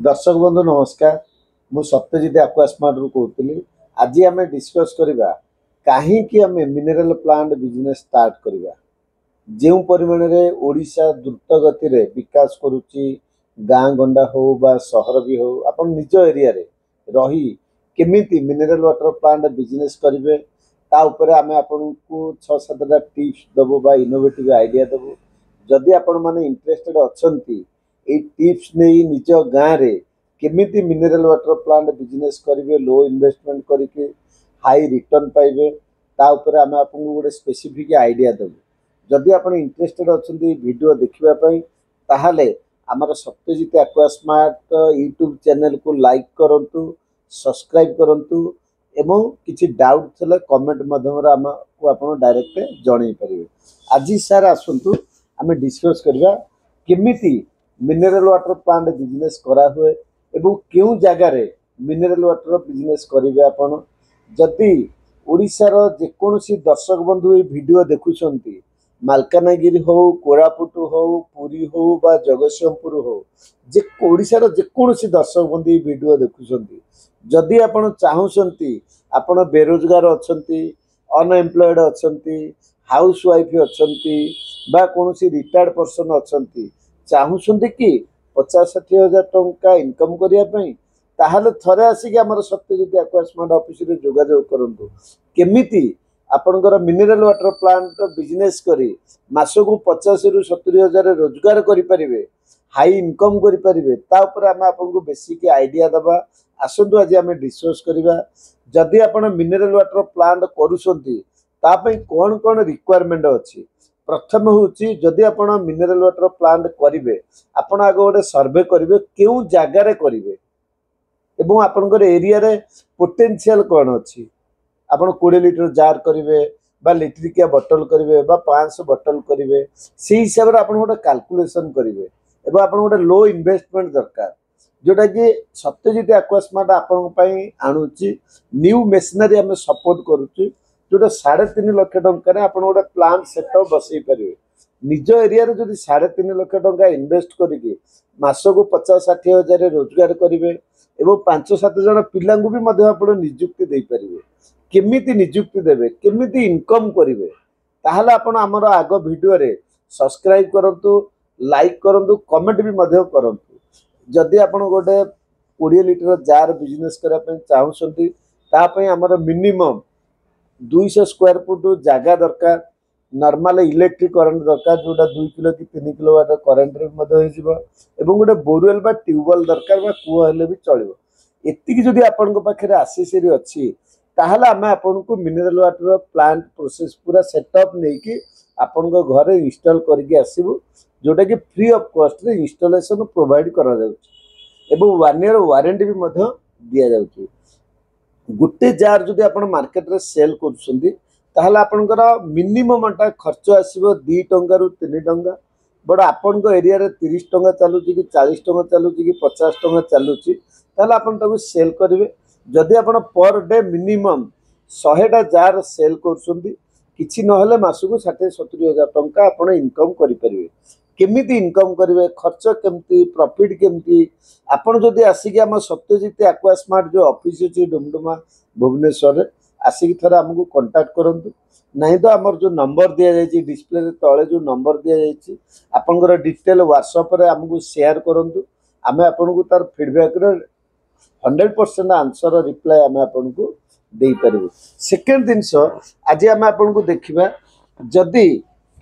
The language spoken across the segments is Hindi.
दर्शक बंधु नमस्कार। मु सत्यजित आक्वास्मार्ट रु कहूली। आज आम डिस्कस करवा कहीं आम मिनेराल प्लांट बिजनेस स्टार्ट करवा। जो परिमाण में ओडिशा द्रुत गति रे विकास करुच्ची, गाँ गंडा हो बा सहर भी हो, आपण निज एरिया रे रही केमिति मिनेराल वाटर प्लांट बिजनेस करेंगे ता उपरे आमे आपनको 6-7टा टिप्स दबो बा इनोवेटिव आइडिया दबो। जदि आपण माने इंटरेस्टेड अछंती ए टिप्स नहीं निज गाँ रे केमिति मिनेराल वाटर प्लांट बिजनेस करेंगे लो इन्वेस्टमेंट करके हाई रिटर्न पाइबे ता उपरे आमे आपनको गोटे स्पेसिफिक आइडिया दबो। जदि आपण इंटरेस्टेड अछंती वीडियो देखिबा पई ताहाले आमर सत्यजित आक्वास्मार्ट यूट्यूब चैनल को लाइक करंतु, सब्सक्राइब करंतु एवं किसी डाउट थे कमेंट माध्यम आमको आप डायरेक्ट जन पारे। आज सार आसतु आम डिस्कस करवा केमिति मिनेराल वाटर प्लांट बिजनेस करा हुए एवं क्यों जगार मिनेराल वाटर बिजनेस करेंगे। आपण जदि ओडिशार जेकोसी दर्शक बंधु ये वीडियो देखुंत मालकानगिरी हो, कोरापुट हो, पुरी हो बा जगतसिंहपुर हो, जे ओडिशार जेकोसी दर्शक बंधु ये वीडियो देखुंत जदि आपण चाहूँगी आपण बेरोजगार अच्छी, अनएम्प्लॉयड अच्छी, हाउस वाइफ अच्छी बा कौन रिटायर्ड पर्सन अच्छी, चाहूँगी कि 50-60 हजार टंका इनकम करने ताहले थरे आसिक आमर सत्यजित आक्वास्मार्ट ऑफिस रे जोगाजोग करंतु। केमिति आपणकर मिनेराल वाटर प्लांट बिजनेस करी मासकु 50-70 हजार रोजगार करें, हाई इनकम करें ता उपरे आम आपको बेसिक आइडिया दबा। आसतु आज आम डिस्कस करवा जदि आप मिनेराल वाटर प्लांट करुँच कौन कौन रिक्वायरमेंट अच्छी। प्रथम हूँ जदि आप मिनेराल वाटर प्लांट करेंगे आपण आगे गोटे सर्वे करेंगे क्यों जगार करेंगे एवं आपणकर एरिया रे पोटेंशियल कौन अच्छी। आपण 20 लिटर जार करेंगे बा लिट्रिकिया बटल करेंगे बा 500 बटल करेंगे से हिसाब से आप गोटे कैलकुलेशन करेंगे एवं आप गोटे लो इन्वेस्टमेंट दरकार जोटा कि सत्यजित आक्वास्मार्ट आपण आणुची न्यू मेसिनरी आम सपोर्ट करुच्ची जोटा 3.5 लाख टंका आप गोटे प्लांट सेटअप बसई पारे। निज एरिया रे जदि 3.5 लाख टंका इन्वेस्ट करके मासकु 50-60 हजार रोजगार करेंगे एवं 5-7 जन पिला भी निजुक्ति दे पारे। केमिति निजुक्ति देवे, केमिति इनकम करेंगे ताहले आपण आमर आग वीडियो रे सब्सक्राइब करंतु, लाइक करंतु, कमेंट भी करंतु। जदि आप गोटे 20 लिटर जार बिजनेस करने चाहूँगी आमर मिनिमम 200 स्क्वायर फुट जगह दरकार, नॉर्मल इलेक्ट्रिक करंट दरकार जोटा 2 किलो कि 3 किलोवाट करंट रे गोटे बोरवेल बा ट्यूबवेल दरकार बा कूह हेले भी चलो। एतिक जदि आपण पाखे आसेसरी अच्छी ताहले आमे आपनको मिनेराल वाटर प्लांट प्रोसेस पूरा सेटअप नहीं कि आपण घरे इंस्टॉल करके आसीबु जोटा कि फ्री ऑफ कॉस्ट रे इंस्टॉलेशन प्रोवाइड करा जाउची एवं 1 ईयर वारंटी भी मध्य दिया जाउची। गोटे जार जदि आप मार्केट रे सेल करुछंती ताहले आपनकर मिनिमम टा खर्च आसीबो 2 टंका रु 3 टंका बट आपण एरिया रे 30 टंका चलुची कि 40 टंका चलुची कि 50 टंका चलुची ताहले आपण ताकू सेल करिवे। जदि आपण पर डे मिनिमम 100टा जार सेल करुछंती किछि नहले मासकु 60-70 हजार टंका आपण इनकम करि परिवे। केमिति इनकम करेंगे, खर्च केमती, प्रॉफिट केमती आपण जदि आसिक आम सत्यजित आक्वास्मार्ट जो ऑफिस अच्छी डुमडुमा भुवनेश्वर आसिक थोड़ा आमको कांटेक्ट करंतु। नहीं तो आमर जो नंबर दि जाइए डिस्प्ले तले जो नंबर दि जाइए आपंकर डिटेल व्हाट्सएप रे आमको शेयर करंतु। आमे आपनको तार फीडबैक रे 100% आंसर रिप्लाई आमे आपनको दे पारिबु। सेकंड जिनस आज आमे आपनको देखिबा जदि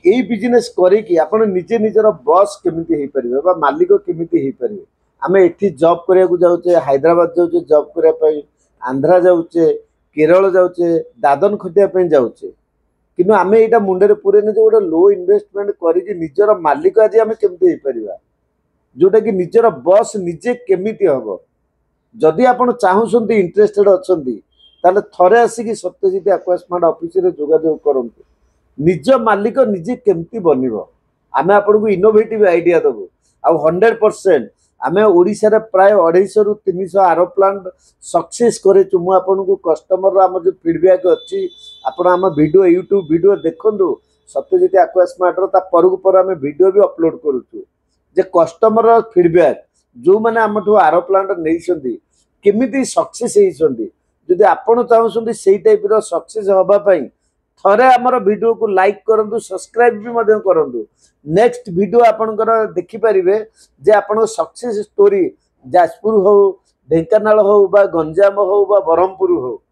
यही बिजनेस करेकि आप निजे निजर बॉस केमिति हेई परिबे बा मालिक केमिति हेई परिबे। आमे एठी जॉब करिया को जाउचे, हैदराबाद जाउचे जॉब करिया पई, आंध्रा जाउचे, केरल जाउचे, दादन खटिया पई जाउचे किनु आमे एटा मुंडे रे पुरे ने जो लो इन्वेस्टमेंट करिकि निजर मालिक आज आमे केमिति हेई परिबा जोटा कि निजर बॉस निजे केमिति हबो। जदि आपण चाहूछंती इंटरेस्टेड अछंती ताले थरे आसी सत्यजित आक्वास्मार्ट ऑफिस रे जोगाजोग करंतु। निज मालिक निजे केमती बनब आमे आपको इनोवेटिव आइडिया दबु आ 100% आमे ओडिशा रे प्राय 250 रु 300 आरो प्लांट सक्सेस करे छु। मु आपनको कस्टमर आम जो फीडबैक अच्छी आपण आम वीडियो यूट्यूब वीडियो देखंदु सत्यजित आक्वास्मार्ट ता परकु पर आमे वीडियो भी अपलोड करूछु जे कस्टमर फीडबैक जो मैंने आमठू आर प्लांट नहीं केमिति सक्सेस होइछंती जदि आपण चाहूछंती सेही टाइप रो सक्सेस होबा पई थरे हमर वीडियो को लाइक करंतु सब्सक्राइब भी मध्य करंतु नेक्स्ट वीडियो आपनकर देखि परिबे जे आपण सक्सेस स्टोरी जाजपुर हो ढेंकानाल हो बा गंजाम हो बा बरहमपुर हो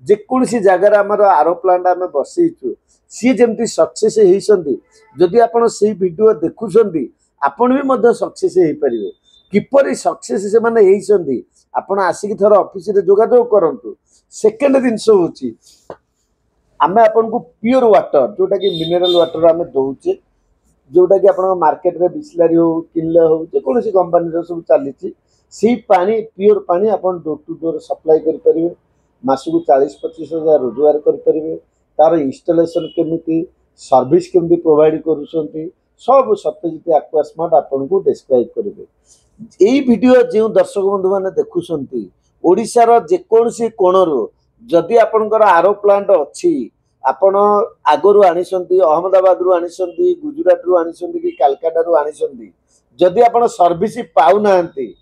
जेकोसी जगार आमर आर प्लांट आम बसईचु सी जमती सक्सेस होइछंती जदि आपण सेही वीडियो देखुछंती आपण भी मध्य सक्सेस हो पारिबे किपरि सक्सेस से माने होइछंती आपण आसिक थर ऑफिस रे जोगाजोग करंतु सेकंड जिंस होची आमे आपन को प्योर वाटर जोटा कि मिनरल वाटर आमे दउचे जोटा कि आपण मार्केट रे बिस्लरी हो किनले हो जे कोनोसी कंपनी रो सब चलीची सी पानी प्योर पानी आपण डोर टू डोर सप्लाई कर परिबे मासु 40-25 हजार रोजगार कर परिबे तार इंस्टॉलेशन केमिति सर्विस केमिति प्रोवाइड करूछंती सब सत्यजित एक्वा स्मार्ट आपन को डिस्क्राइब करिवे एई वीडियो जे दर्शक बंधु माने देखुछंती ओडिसा रो जे कोनोसी कोणरो जदि आपनकर आरो प्लांट अछि आपण आगरु आनिसंती अहमदाबाद रु आनिसंती गुजरात रु आनिसंती कि कलकत्ता रु आनिसंती जदि आपण सर्विस पाउ नांती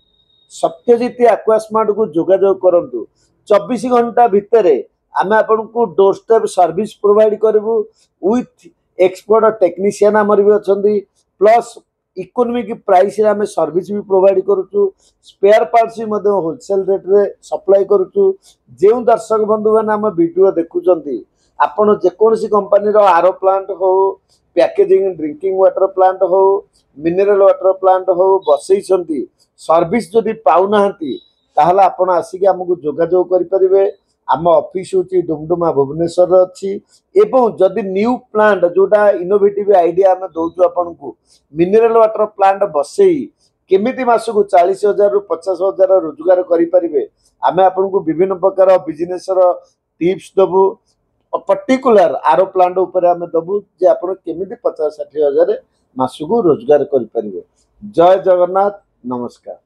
सत्यजित एक्वा स्मार्ट को जोगाजोग करंतु 24 घंटा भितर आमे आपण को डोर स्टेप सर्विस प्रोवाइड करबु विथ एक्सपर्ट टेक्नीशियन हमर भी अछंती प्लस इकोनॉमिक प्राइस रे आमे सर्विस भी प्रोवाइड करूछु स्पेयर पार्ट्स भी मधे होलसेल रेट रे सप्लाई करूछु जेउ दर्शक बंधु माने हम वीडियो देखुचंती आपण जे कोनसी कंपनी रो आरो प्लांट हो पैकेजिंग ड्रिंकिंग वाटर प्लांट हो मिनरल वाटर प्लांट हो बसईछंती सर्विस जदि पाउ नाहंती ताहला आपण आसी के हमकु जोगाजोग करि परिबे आम ऑफिस होची डुमडुमा भुवनेश्वर अच्छी एवं जदि न्यू प्लांट जोटा इनोवेटिव आइडिया आम दौचु आपन को मिनरल वाटर प्लांट बसई केमिति मासकु 40,000 रु 50,000 रोजगार करि परिबे आमे आपन को विभिन्न प्रकार बिजनेस रो टिप्स दबु पर्टिकुलर आरो प्लांट ऊपर आमे दबु जे आपन केमिति 50-60 हजार मासकु रोजगार करि परिबे जय जगन्नाथ नमस्कार।